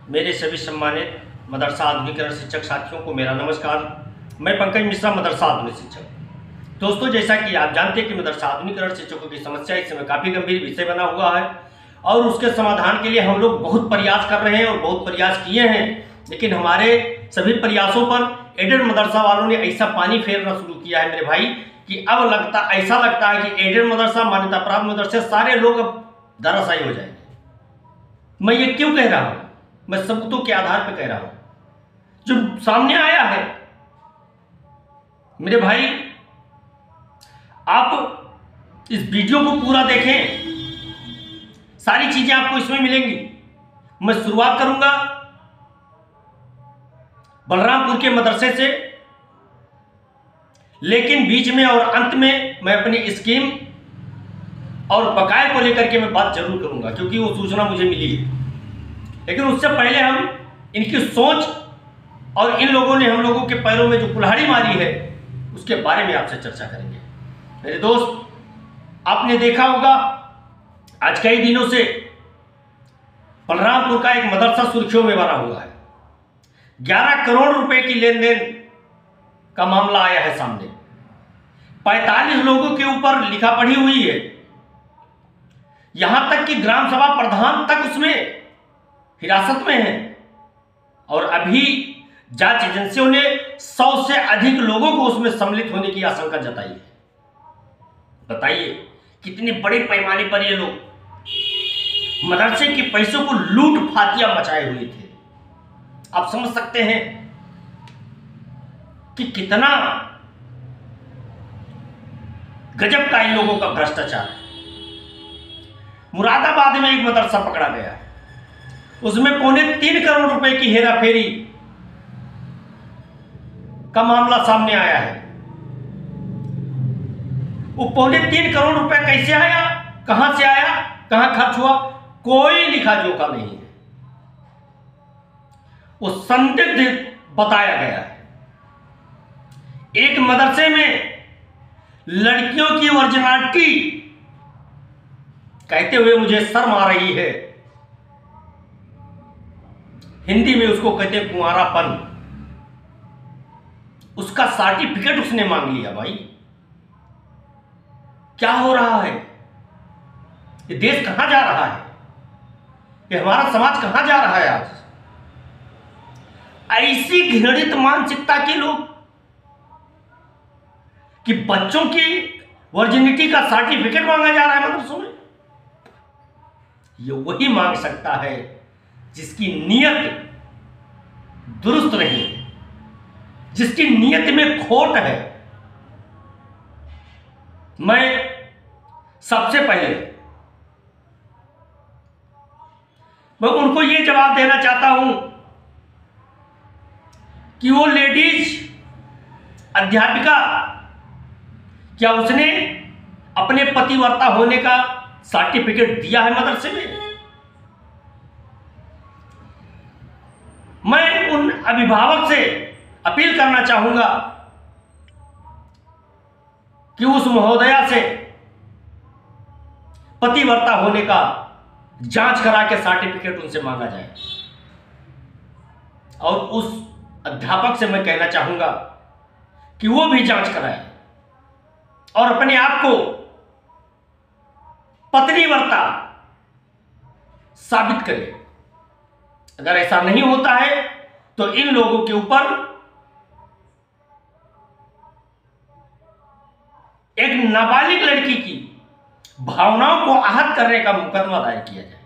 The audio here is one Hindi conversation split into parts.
मेरे सभी सम्मानित मदरसा आधुनिकीकरण शिक्षक साथियों को मेरा नमस्कार। मैं पंकज मिश्रा, मदरसा आधुनिक शिक्षक। दोस्तों, जैसा कि आप जानते हैं कि मदरसा आधुनिकीकरण शिक्षकों की समस्या इस समय काफ़ी गंभीर विषय बना हुआ है और उसके समाधान के लिए हम लोग बहुत प्रयास कर रहे हैं और बहुत प्रयास किए हैं, लेकिन हमारे सभी प्रयासों पर एडेड मदरसा वालों ने ऐसा पानी फेरना शुरू किया है मेरे भाई कि अब ऐसा लगता है कि एडेड मदरसा, मान्यता प्राप्त मदरसे सारे लोग अब धराशायी हो जाएंगे। मैं ये क्यों कह रहा हूं? मैं सबूतों के आधार पर कह रहा हूं जो सामने आया है मेरे भाई। आप इस वीडियो को पूरा देखें, सारी चीजें आपको इसमें मिलेंगी। मैं शुरुआत करूंगा बलरामपुर के मदरसे से, लेकिन बीच में और अंत में मैं अपनी स्कीम और बकाये को लेकर के मैं बात जरूर करूंगा, क्योंकि वो सूचना मुझे मिली है। लेकिन उससे पहले हम इनकी सोच और इन लोगों ने हम लोगों के पैरों में जो कुल्हाड़ी मारी है उसके बारे में आपसे चर्चा करेंगे। मेरे दोस्त, आपने देखा होगा आज कई दिनों से बलरामपुर का एक मदरसा सुर्खियों में बना हुआ है। 11 करोड़ रुपए की लेन देन का मामला आया है सामने। 45 लोगों के ऊपर लिखा पढ़ी हुई है। यहां तक कि ग्राम सभा प्रधान तक उसमें हिरासत में है और अभी जांच एजेंसियों ने 100 से अधिक लोगों को उसमें सम्मिलित होने की आशंका जताई है। बताइए कितने बड़े पैमाने पर ये लोग मदरसे के पैसों को लूट फातिया मचाए हुए थे। आप समझ सकते हैं कि कितना गजब का इन लोगों का भ्रष्टाचार है। मुरादाबाद में एक मदरसा पकड़ा गया, उसमें 3.25 करोड़ रुपए की हेराफेरी का मामला सामने आया है। वो 3.25 करोड़ रुपए कैसे आया, कहां से आया, कहां खर्च हुआ, कोई लिखा जोखा नहीं है। वो संदिग्ध बताया गया है। एक मदरसे में लड़कियों की वर्जिनालिटी कहते हुए मुझे शर्म आ रही है, हिंदी में उसको कहते हैं कुंवारापन, उसका सर्टिफिकेट उसने मांग लिया। भाई क्या हो रहा है? ये देश कहां जा रहा है? ये हमारा समाज कहां जा रहा है आज? ऐसी घृणित मानसिकता के लोग कि बच्चों की वर्जिनिटी का सर्टिफिकेट मांगा जा रहा है मदरसों में। ये वही मांग सकता है जिसकी नीयत दुरुस्त नहीं है, जिसकी नीयत में खोट है। मैं सबसे पहले मैं उनको यह जवाब देना चाहता हूं कि वो लेडीज अध्यापिका, क्या उसने अपने पतिव्रता होने का सर्टिफिकेट दिया है मदरसे में? मैं उन अभिभावक से अपील करना चाहूंगा कि उस महोदया से पतिव्रता होने का जांच करा के सर्टिफिकेट उनसे मांगा जाए। और उस अध्यापक से मैं कहना चाहूंगा कि वो भी जांच कराए और अपने आप को पत्नीव्रता साबित करे। अगर ऐसा नहीं होता है तो इन लोगों के ऊपर एक नाबालिग लड़की की भावनाओं को आहत करने का मुकदमा दायर किया जाए।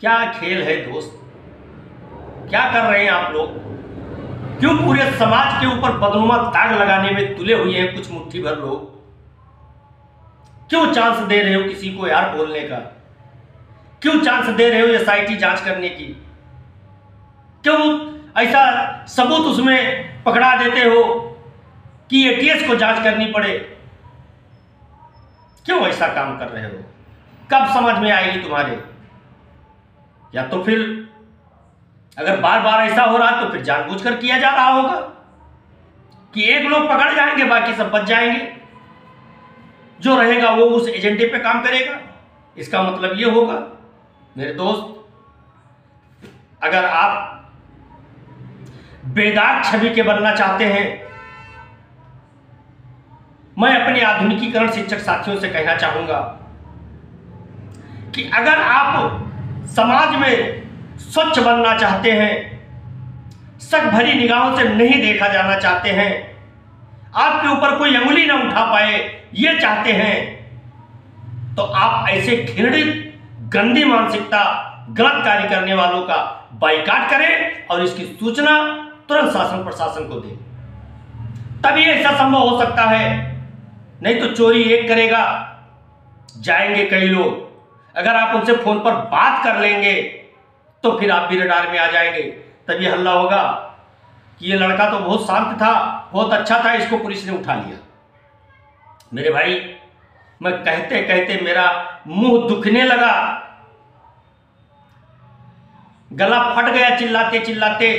क्या खेल है दोस्त? क्या कर रहे हैं आप लोग? क्यों पूरे समाज के ऊपर बदनुमा दाग लगाने में तुले हुए हैं कुछ मुट्ठी भर लोग? क्यों चांस दे रहे हो किसी को यार बोलने का? क्यों चांस दे रहे हो एसआईटी जांच करने की? क्यों ऐसा सबूत उसमें पकड़ा देते हो कि एटीएस को जांच करनी पड़े? क्यों ऐसा काम कर रहे हो? कब समझ में आएगी तुम्हारे? या तो फिर अगर बार बार ऐसा हो रहा तो फिर जानबूझकर किया जा रहा होगा कि एक लोग पकड़ जाएंगे, बाकी सब बच जाएंगे। जो रहेगा वो उस एजेंडे पे काम करेगा। इसका मतलब ये होगा मेरे दोस्त, अगर आप बेदाग छवि के बनना चाहते हैं, मैं अपने आधुनिकीकरण शिक्षक साथियों से कहना चाहूंगा कि अगर आप समाज में स्वच्छ बनना चाहते हैं, शक भरी निगाहों से नहीं देखा जाना चाहते हैं, आपके ऊपर कोई अंगुली ना उठा पाए ये चाहते हैं, तो आप ऐसे घृणित गंदी मानसिकता गलत कार्य करने वालों का बाइकाट करें और इसकी सूचना तुरंत शासन प्रशासन को दें। तभी ऐसा संभव हो सकता है, नहीं तो चोरी एक करेगा, जाएंगे कई लोग। अगर आप उनसे फोन पर बात कर लेंगे तो फिर आप भी रडार में आ जाएंगे। तभी हल्ला होगा कि ये लड़का तो बहुत शांत था, बहुत अच्छा था, इसको पुलिस ने उठा लिया। मेरे भाई, मैं कहते कहते मेरा मुंह दुखने लगा, गला फट गया चिल्लाते चिल्लाते।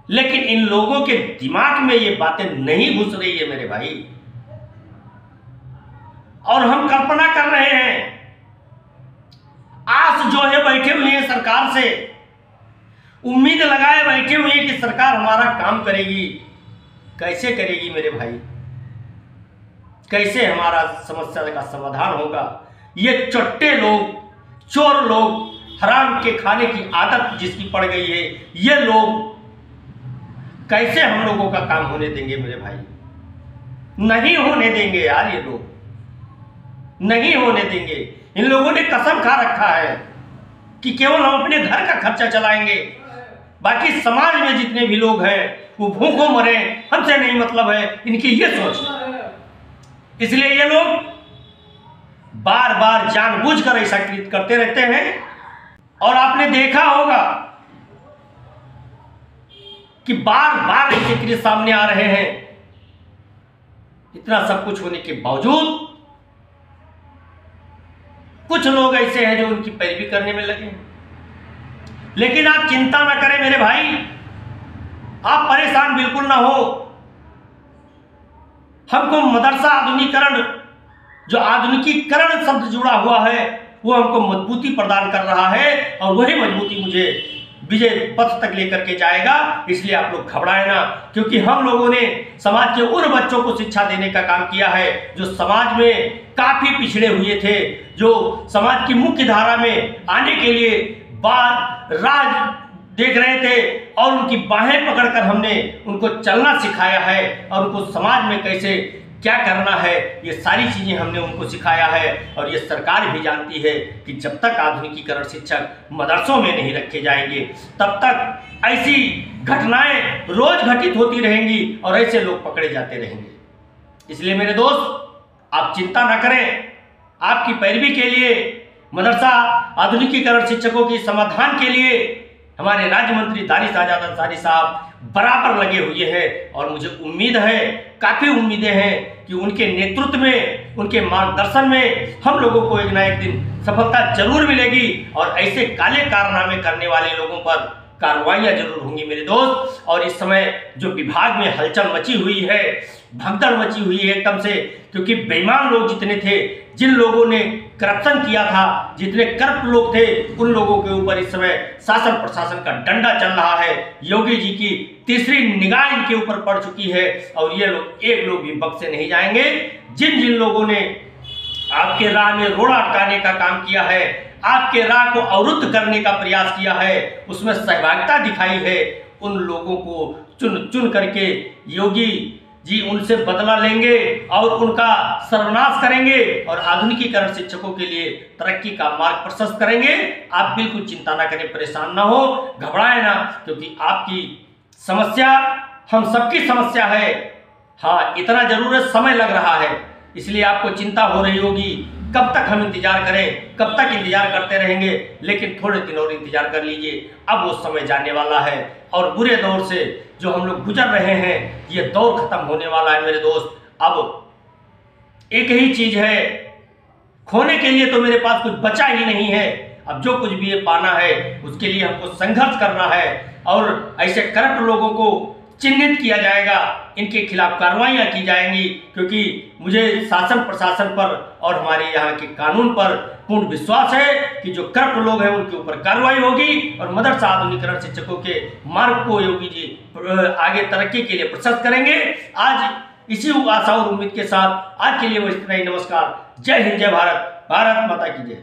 लेकिन इन लोगों के दिमाग में ये बातें नहीं घुस रही है मेरे भाई, और हम कल्पना कर रहे हैं, आस जो है बैठे हुए हैं सरकार से, उम्मीद लगाए बैठे हुए हैं कि सरकार हमारा काम करेगी। कैसे करेगी मेरे भाई? कैसे हमारा समस्या का समाधान होगा? ये चट्टे लोग, चोर लोग, हराम के खाने की आदत जिसकी पड़ गई है, ये लोग कैसे हम लोगों का काम होने देंगे मेरे भाई? नहीं होने देंगे यार, ये लोग नहीं होने देंगे। इन लोगों ने कसम खा रखा है कि केवल हम अपने घर का खर्चा चलाएंगे, बाकी समाज में जितने भी लोग हैं वो भूखों मरे, हमसे नहीं मतलब है, इनकी ये सोच। इसलिए ये लोग बार बार जानबूझकर ऐसा कृत्य करते रहते हैं। और आपने देखा होगा कि बार बार ऐसे कृत्य सामने आ रहे हैं। इतना सब कुछ होने के बावजूद कुछ लोग ऐसे हैं जो उनकी पैरवी करने में लगे। लेकिन आप चिंता ना करें मेरे भाई, आप परेशान बिल्कुल ना हो। हमको मदरसा आधुनिकीकरण, जो आधुनिकीकरण शब्द जुड़ा हुआ है, वो हमको मजबूती प्रदान कर रहा है, और वही मजबूती मुझे विजय पथ तक लेकर के जाएगा। इसलिए आप लोग घबराए ना, क्योंकि हम लोगों ने समाज के उन बच्चों को शिक्षा देने का काम किया है जो समाज में काफी पिछड़े हुए थे, जो समाज की मुख्य धारा में आने के लिए बात राज देख रहे थे, और उनकी बाहें पकड़कर हमने उनको चलना सिखाया है, और उनको समाज में कैसे क्या करना है, ये सारी चीजें हमने उनको सिखाया है। और ये सरकार भी जानती है कि जब तक आधुनिकीकरण शिक्षक मदरसों में नहीं रखे जाएंगे, तब तक ऐसी घटनाएं रोज घटित होती रहेंगी और ऐसे लोग पकड़े जाते रहेंगे। इसलिए मेरे दोस्त, आप चिंता ना करें। आपकी पैरवी के लिए, मदरसा आधुनिकीकरण शिक्षकों के समाधान के लिए हमारे राज्य मंत्री दानिश आजाद अंसारी साहब बराबर लगे हुए हैं। और मुझे उम्मीद है, काफी उम्मीदें हैं कि उनके नेतृत्व में, उनके मार्गदर्शन में हम लोगों को एक ना एक दिन सफलता जरूर मिलेगी, और ऐसे काले कारनामे करने वाले लोगों पर कार्रवाइयां जरूर होंगी मेरे दोस्त। और इस समय जो विभाग में हलचल मची हुई है, भगदड़ मची हुई है एकदम से, क्योंकि बेईमान लोग जितने थे, जिन लोगों ने करप्शन किया था, जितने करप्ट लोग थे, उन लोगों के ऊपर इस समय शासन प्रशासन का डंडा चल रहा है। योगी जी की तीसरी निगाह इनके ऊपर पड़ चुकी है, और ये लोग एक लोग भी बख्शे नहीं जाएंगे। जिन जिन लोगों ने आपके राह में रोड़ा अटकाने का काम किया है, आपके राह को अवरुद्ध करने का प्रयास किया है, उसमें सहभागिता दिखाई है, उन लोगों को चुन चुन करके योगी जी उनसे बदला लेंगे और उनका सर्वनाश करेंगे, और आधुनिकीकरण शिक्षकों के लिए तरक्की का मार्ग प्रशस्त करेंगे। आप बिल्कुल चिंता ना करें, परेशान ना हो, घबराए ना, क्योंकि आपकी समस्या हम सबकी समस्या है। हाँ, इतना जरूर है, समय लग रहा है, इसलिए आपको चिंता हो रही होगी कब तक हम इंतजार करें, कब तक इंतजार करते रहेंगे। लेकिन थोड़े दिन और इंतजार कर लीजिए, अब वो समय जाने वाला है, और बुरे दौर से जो हम लोग गुजर रहे हैं, ये दौर खत्म होने वाला है मेरे दोस्त। अब एक ही चीज है, खोने के लिए तो मेरे पास कुछ बचा ही नहीं है। अब जो कुछ भी ये पाना है, उसके लिए हमको संघर्ष करना है, और ऐसे करप्ट लोगों को चिन्हित किया जाएगा, इनके खिलाफ कार्रवाइयाँ की जाएंगी, क्योंकि मुझे शासन प्रशासन पर और हमारे यहाँ के कानून पर पूर्ण विश्वास है कि जो करप्ट लोग हैं उनके ऊपर कार्रवाई होगी और मदरसा आधुनिकीकरण शिक्षकों के मार्ग को योगी जी आगे तरक्की के लिए प्रशस्त करेंगे। आज इसी आशा और उम्मीद के साथ आज के लिए वो इतना ही। नमस्कार, जय हिंद, जय भारत, भारत माता की जय।